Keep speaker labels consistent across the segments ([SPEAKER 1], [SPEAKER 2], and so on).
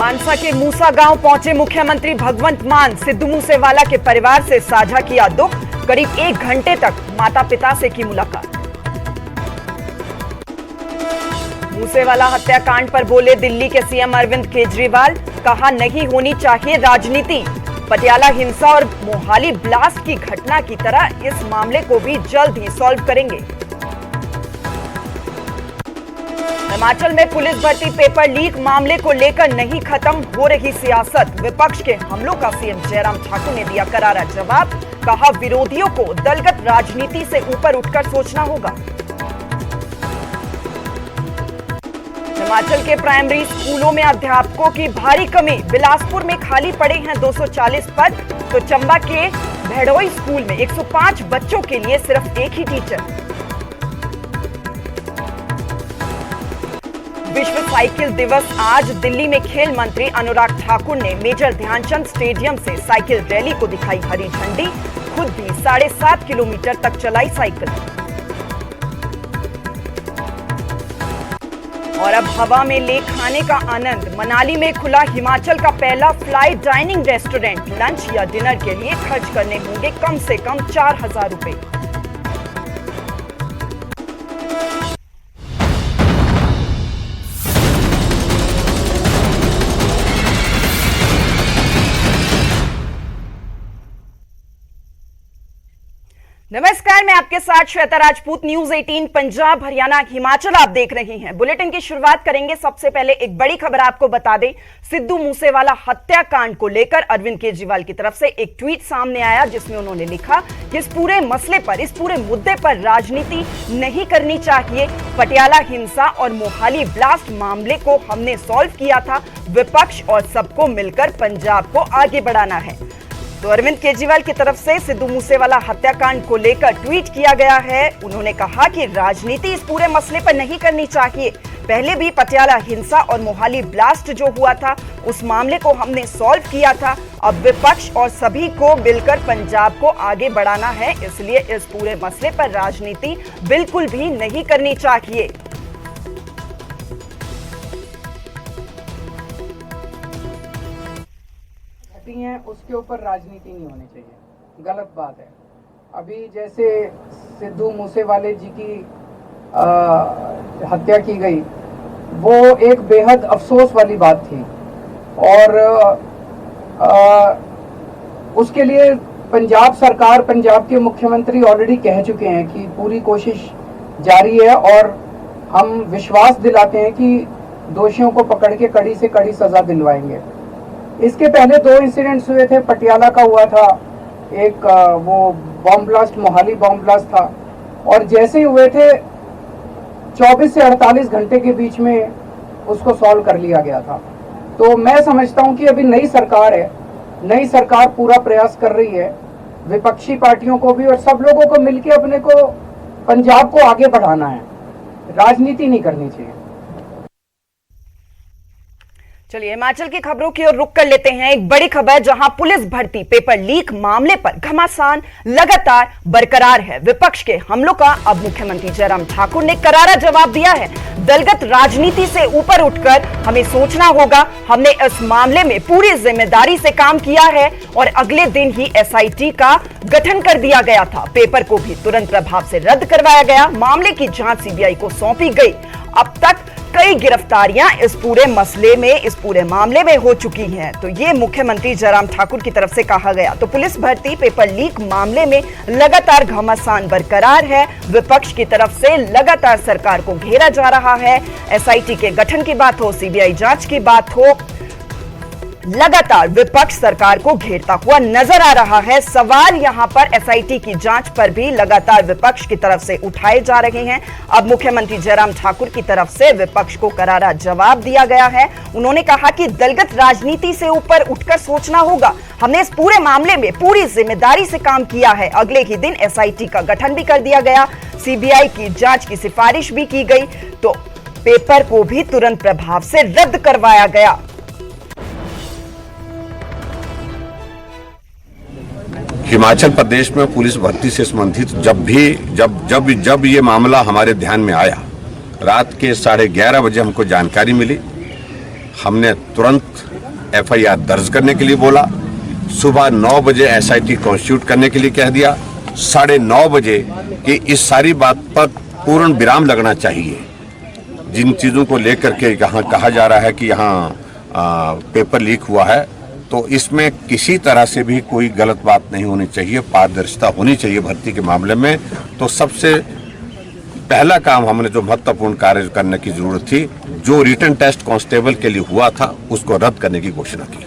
[SPEAKER 1] मानसा के मूसा गांव पहुंचे मुख्यमंत्री भगवंत मान। सिद्धू मूसेवाला के परिवार से साझा किया दुख। करीब 1 घंटे तक माता पिता से की मुलाकात। मूसेवाला हत्याकांड पर बोले दिल्ली के सीएम अरविंद केजरीवाल। कहा नहीं होनी चाहिए राजनीति। पटियाला हिंसा और मोहाली ब्लास्ट की घटना की तरह इस मामले को भी जल्द ही सॉल्व करेंगे। हिमाचल में पुलिस भर्ती पेपर लीक मामले को लेकर नहीं खत्म हो रही सियासत। विपक्ष के हमलों का सीएम जयराम ठाकुर ने दिया करारा जवाब। कहा विरोधियों को दलगत राजनीति से ऊपर उठकर सोचना होगा। हिमाचल के प्राइमरी स्कूलों में अध्यापकों की भारी कमी। बिलासपुर में खाली पड़े हैं 240 पद, तो चंबा के भेड़ोई स्कूल में 105 बच्चों के लिए सिर्फ एक ही टीचर। विश्व साइकिल दिवस आज। दिल्ली में खेल मंत्री अनुराग ठाकुर ने मेजर ध्यानचंद स्टेडियम से साइकिल रैली को दिखाई हरी झंडी। खुद भी 7.5 किलोमीटर तक चलाई साइकिल। और अब हवा में ले खाने का आनंद। मनाली में खुला हिमाचल का पहला फ्लाई डाइनिंग रेस्टोरेंट। लंच या डिनर के लिए खर्च करने होंगे कम से कम 4,000 रुपए। नमस्कार, मैं आपके साथ श्वेता राजपूत। न्यूज 18 पंजाब हरियाणा हिमाचल आप देख रहे हैं। बुलेटिन की शुरुआत करेंगे। सबसे पहले एक बड़ी खबर आपको बता दें। सिद्धू मूसेवाला हत्याकांड को लेकर अरविंद केजरीवाल की तरफ से एक ट्वीट सामने आया, जिसमें उन्होंने लिखा कि इस पूरे मसले पर, इस पूरे मुद्दे पर राजनीति नहीं करनी चाहिए। पटियाला हिंसा और मोहाली ब्लास्ट मामले को हमने सॉल्व किया था। विपक्ष और सबको मिलकर पंजाब को आगे बढ़ाना है। तो अरविंद केजरीवाल की तरफ से सिद्धू मूसेवाला हत्याकांड को लेकर ट्वीट किया गया है। उन्होंने कहा कि राजनीति इस पूरे मसले पर नहीं करनी चाहिए। पहले भी पटियाला हिंसा और मोहाली ब्लास्ट जो हुआ था, उस मामले को हमने सॉल्व किया था। अब विपक्ष और सभी को मिलकर पंजाब को आगे बढ़ाना है, इसलिए इस पूरे मसले पर राजनीति बिल्कुल भी नहीं करनी चाहिए।
[SPEAKER 2] है उसके ऊपर राजनीति नहीं होनी चाहिए, गलत बात है। अभी जैसे सिद्धू मूसेवाले जी की हत्या की गई, वो एक बेहद अफसोस वाली बात थी और उसके लिए पंजाब सरकार, पंजाब के मुख्यमंत्री ऑलरेडी कह चुके हैं कि पूरी कोशिश जारी है और हम विश्वास दिलाते हैं कि दोषियों को पकड़ के कड़ी से कड़ी सजा दिलवाएंगे। इसके पहले 2 इंसिडेंट्स हुए थे। पटियाला का हुआ था एक, वो bomb blast, Mohali bomb blast था, और जैसे ही हुए थे 24 से 48 घंटे के बीच में उसको सॉल्व कर लिया गया था। तो मैं समझता हूं कि अभी नई सरकार है, नई सरकार पूरा प्रयास कर रही है, विपक्षी पार्टियों को भी और सब लोगों को मिलकर अपने को, पंजाब को आगे बढ़ाना है, राजनीति नहीं करनी चाहिए।
[SPEAKER 1] चलिए हिमाचल की खबरों की ओर रुख कर लेते हैं। एक बड़ी खबर, जहां पुलिस भर्ती पेपर लीक मामले पर घमासान लगातार बरकरार है। विपक्ष के हमलों का अब मुख्यमंत्री जयराम ठाकुर ने करारा जवाब दिया है। दलगत राजनीति से ऊपर उठकर हमें सोचना होगा। हमने इस मामले में पूरी जिम्मेदारी से काम किया है और अगले दिन ही एसआईटी का गठन कर दिया गया था। पेपर को भी तुरंत प्रभाव से रद्द करवाया गया। मामले की जांच सीबीआई को सौंपी गई। अब तक कई गिरफ्तारियां इस पूरे मसले में, इस पूरे मामले में हो चुकी हैं। तो ये मुख्यमंत्री जयराम ठाकुर की तरफ से कहा गया। तो पुलिस भर्ती पेपर लीक मामले में लगातार घमासान बरकरार है। विपक्ष की तरफ से लगातार सरकार को घेरा जा रहा है। एसआईटी के गठन की बात हो, सीबीआई जांच की बात हो, लगातार विपक्ष सरकार को घेरता हुआ नजर आ रहा है। सवाल यहां पर एसआईटी की जांच पर भी लगातार विपक्ष की तरफ से उठाए जा रहे हैं। अब मुख्यमंत्री जयराम ठाकुर की तरफ से विपक्ष को करारा जवाब दिया गया है। उन्होंने कहा कि दलगत राजनीति से ऊपर उठकर सोचना होगा। हमने इस पूरे मामले में पूरी जिम्मेदारी से काम किया है। अगले ही दिन एसआईटी का गठन भी कर दिया गया। सीबीआई की जांच की सिफारिश भी की गई। तो पेपर को भी तुरंत प्रभाव से रद्द करवाया गया।
[SPEAKER 3] हिमाचल प्रदेश में पुलिस भर्ती से संबंधित जब ये मामला हमारे ध्यान में आया, रात के 11:30 बजे हमको जानकारी मिली हमने तुरंत FIR दर्ज करने के लिए बोला। सुबह 9 बजे SIT कॉन्स्टिट्यूट करने के लिए कह दिया। 9:30 बजे कि इस सारी बात पर पूर्ण विराम लगना चाहिए। जिन चीज़ों को लेकर के यहाँ कहा जा रहा है कि यहाँ पेपर लीक हुआ है, तो इसमें किसी तरह से भी कोई गलत बात नहीं होनी चाहिए, पारदर्शिता होनी चाहिए भर्ती के मामले में। तो सबसे पहला काम हमने जो महत्वपूर्ण कार्य करने की जरूरत थी, जो रिटन टेस्ट कांस्टेबल के लिए हुआ था उसको रद्द करने की घोषणा की,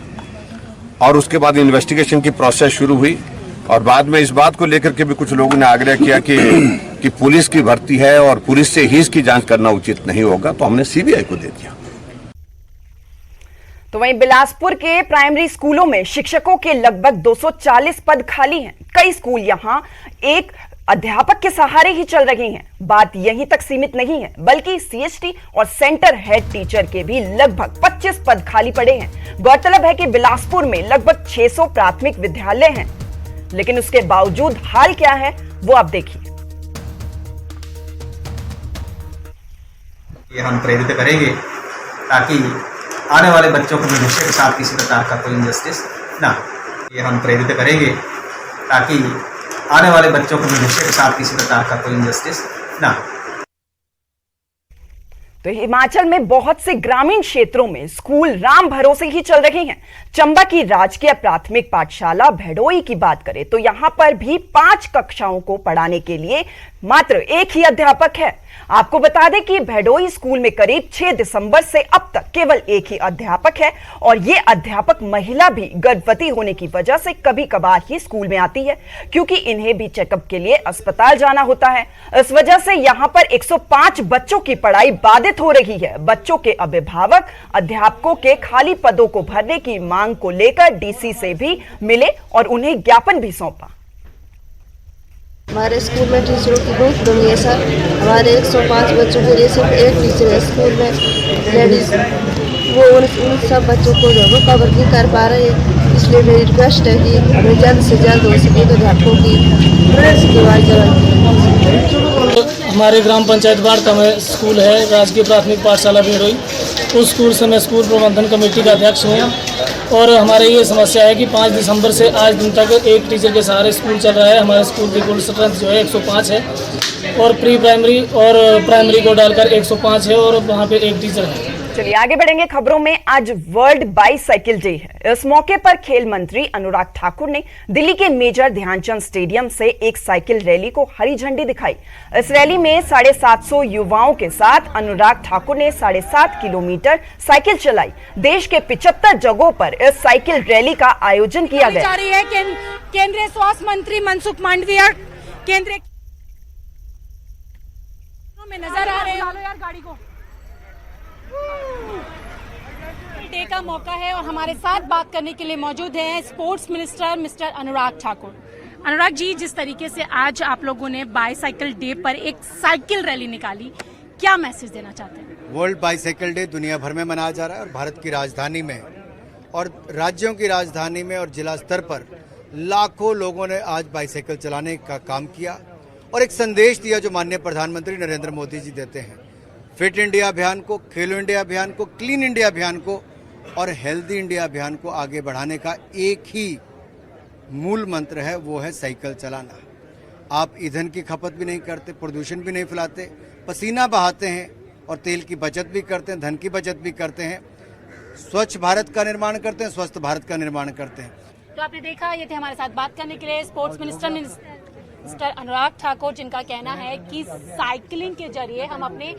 [SPEAKER 3] और उसके बाद इन्वेस्टिगेशन की प्रोसेस शुरू हुई। और बाद में इस बात को लेकर के भी कुछ लोगों ने आग्रह किया कि पुलिस की भर्ती है और पुलिस से ही इसकी जांच करना उचित नहीं होगा, तो हमने CBI को दे दिया।
[SPEAKER 1] तो वहीं बिलासपुर के प्राइमरी स्कूलों में शिक्षकों के लगभग 240 पद खाली हैं। कई स्कूल यहां एक अध्यापक के सहारे ही चल रही हैं। बात यहीं तक सीमित नहीं है, बल्कि CHT और सेंटर हेड टीचर के भी लगभग 25 पद खाली पड़े हैं। गौरतलब है कि बिलासपुर में लगभग 600 प्राथमिक विद्यालय हैं, लेकिन उसके बावजूद हाल क्या है वो आप देखिए।
[SPEAKER 4] ये हम प्रेरित करेंगे ताकि आने वाले बच्चों को भविष्य के साथ किसी प्रकार का कोई इनजस्टिस ना। ये हम प्रेरित करेंगे ताकि आने वाले बच्चों को भविष्य के साथ किसी प्रकार का कोई इनजस्टिस ना।
[SPEAKER 1] तो हिमाचल में बहुत से ग्रामीण क्षेत्रों में स्कूल राम भरोसे ही चल रहे हैं। चंबा की राजकीय प्राथमिक पाठशाला भैडोई की बात करें तो यहां पर भी 5 कक्षाओं को पढ़ाने के लिए मात्र एक ही अध्यापक है। आपको बता दें कि भैडोई स्कूल में करीब 6 दिसंबर से अब तक केवल एक ही अध्यापक है, और ये अध्यापक महिला भी गर्भवती होने की वजह से कभी कभार ही स्कूल में आती है, क्योंकि इन्हें भी चेकअप के लिए अस्पताल जाना होता है। इस वजह से यहाँ पर 105 बच्चों की पढ़ाई बाधित हो रही है। बच्चों के अभिभावक अध्यापकों के खाली पदों को भरने की मांग को लेकर DC से भी मिले और उन्हें ज्ञापन भी सौंपा।
[SPEAKER 5] हमारे स्कूल में टीचरों की बहुत कमी है सर। हमारे 105 बच्चों के लिए सिर्फ एक टीचर है स्कूल में लेडीज, वो उन सब बच्चों को जो वो कवर नहीं कर पा रहे। इसलिए मेरी रिक्वेस्ट है कि हमें जल्द से जल्द हो सके तो अध्यापकों की
[SPEAKER 6] हमारे ग्राम पंचायत वार्ड में स्कूल है राजकीय प्राथमिक पाठशाला भैडोई। उस स्कूल से मैं स्कूल प्रबंधन कमेटी का अध्यक्ष हूँ, और हमारे ये समस्या है कि 5 दिसंबर से आज दिन तक एक टीचर के सहारे स्कूल चल रहा है। हमारे स्कूल की कुल स्ट्रेंथ जो है 105 है, और प्री प्राइमरी और प्राइमरी को डालकर 105 है, और वहाँ पे एक टीचर है।
[SPEAKER 1] चलिए आगे बढ़ेंगे खबरों में। आज वर्ल्ड बाईसाइकिल डे है। इस मौके पर खेल मंत्री अनुराग ठाकुर ने दिल्ली के मेजर ध्यानचंद स्टेडियम से एक साइकिल रैली को हरी झंडी दिखाई। इस रैली में 750 युवाओं के साथ अनुराग ठाकुर ने 7.5 किलोमीटर साइकिल चलाई। देश के 75 जगहों पर इस साइकिल रैली का आयोजन किया गया।
[SPEAKER 7] जा रही है केंद्रीय स्वास्थ्य मंत्री मनसुख मांडविया केंद्रीय में नजर आ रहे हैं। यार गाड़ी को डे का मौका है और हमारे साथ बात करने के लिए मौजूद हैं sports minister mister Anurag Thakur. Anurag ji, जिस तरीके से आज आप लोगों ने बाईसाइकिल डे पर एक साइकिल रैली निकाली, क्या मैसेज देना चाहते हैं?
[SPEAKER 8] वर्ल्ड बाईसाइकिल डे दुनिया भर में मनाया जा रहा है, और भारत की राजधानी में और राज्यों की राजधानी में और जिला स्तर पर लाखों लोगों ने आज बाईसाइकिल चलाने का काम किया और एक संदेश दिया जो माननीय प्रधानमंत्री नरेंद्र मोदी जी देते हैं। फिट इंडिया अभियान को, खेलो इंडिया अभियान को, क्लीन इंडिया अभियान को और हेल्दी इंडिया अभियान को आगे बढ़ाने का एक ही मूल मंत्र है, वो है साइकिल चलाना। आप ईंधन की खपत भी नहीं करते, प्रदूषण भी नहीं फैलाते, पसीना बहाते हैं और तेल की बचत भी करते हैं, धन की बचत भी करते हैं, स्वच्छ भारत का निर्माण करते हैं, स्वस्थ भारत का निर्माण करते हैं।
[SPEAKER 7] तो आपने देखा, ये थे हमारे साथ बात करने के लिए sports minister mister Anurag Thakur, जिनका कहना है कि साइकिलिंग के जरिए हम अपने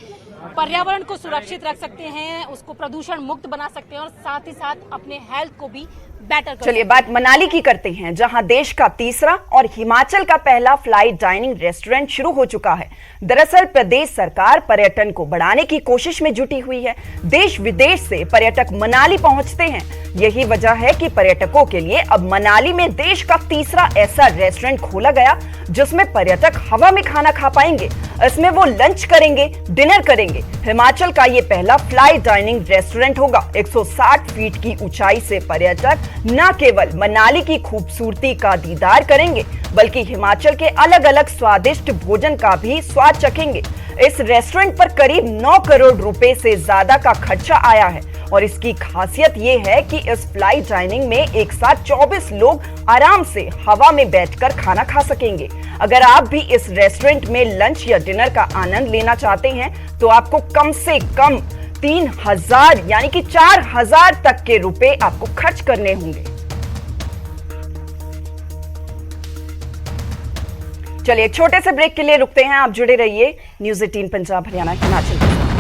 [SPEAKER 7] पर्यावरण को सुरक्षित रख सकते हैं, उसको प्रदूषण मुक्त बना सकते हैं और साथ ही साथ अपने हेल्थ को भी बेटर कर।
[SPEAKER 1] चलिए बात मनाली की करते हैं, जहां देश का तीसरा और हिमाचल का पहला फ्लाइट डाइनिंग रेस्टोरेंट शुरू हो चुका है। दरअसल प्रदेश सरकार पर्यटन को बढ़ाने की कोशिश में जुटी हुई है। देश विदेश से पर्यटक मनाली पहुंचते हैं। यही वजह है कि पर्यटकों के लिए अब मनाली में देश का तीसरा ऐसा रेस्टोरेंट खोला गया जिसमें पर्यटक हवा में खाना खा पाएंगे। इसमें वो लंच करेंगे, डिनर करेंगे। हिमाचल का ये पहला फ्लाई डाइनिंग रेस्टोरेंट होगा। 160 फीट की ऊंचाई से पर्यटक न केवल मनाली की खूबसूरती का दीदार करेंगे, बल्कि हिमाचल के अलग अलग स्वादिष्ट भोजन का भी स्वाद चखेंगे। इस रेस्टोरेंट पर करीब 9 करोड़ रुपए से ज्यादा का खर्चा आया है और इसकी खासियत ये है कि इस फ्लाई डाइनिंग में एक साथ 24 लोग आराम से हवा में बैठकर खाना खा सकेंगे। अगर आप भी इस रेस्टोरेंट में लंच या डिनर का आनंद लेना चाहते हैं तो आपको कम से कम 3,000 यानी कि 4,000 तक के रुपए आपको खर्च करने होंगे। चलिए एक छोटे से ब्रेक के लिए रुकते हैं। आप जुड़े रहिए न्यूज़ 18 पंजाब हरियाणा हिमाचल।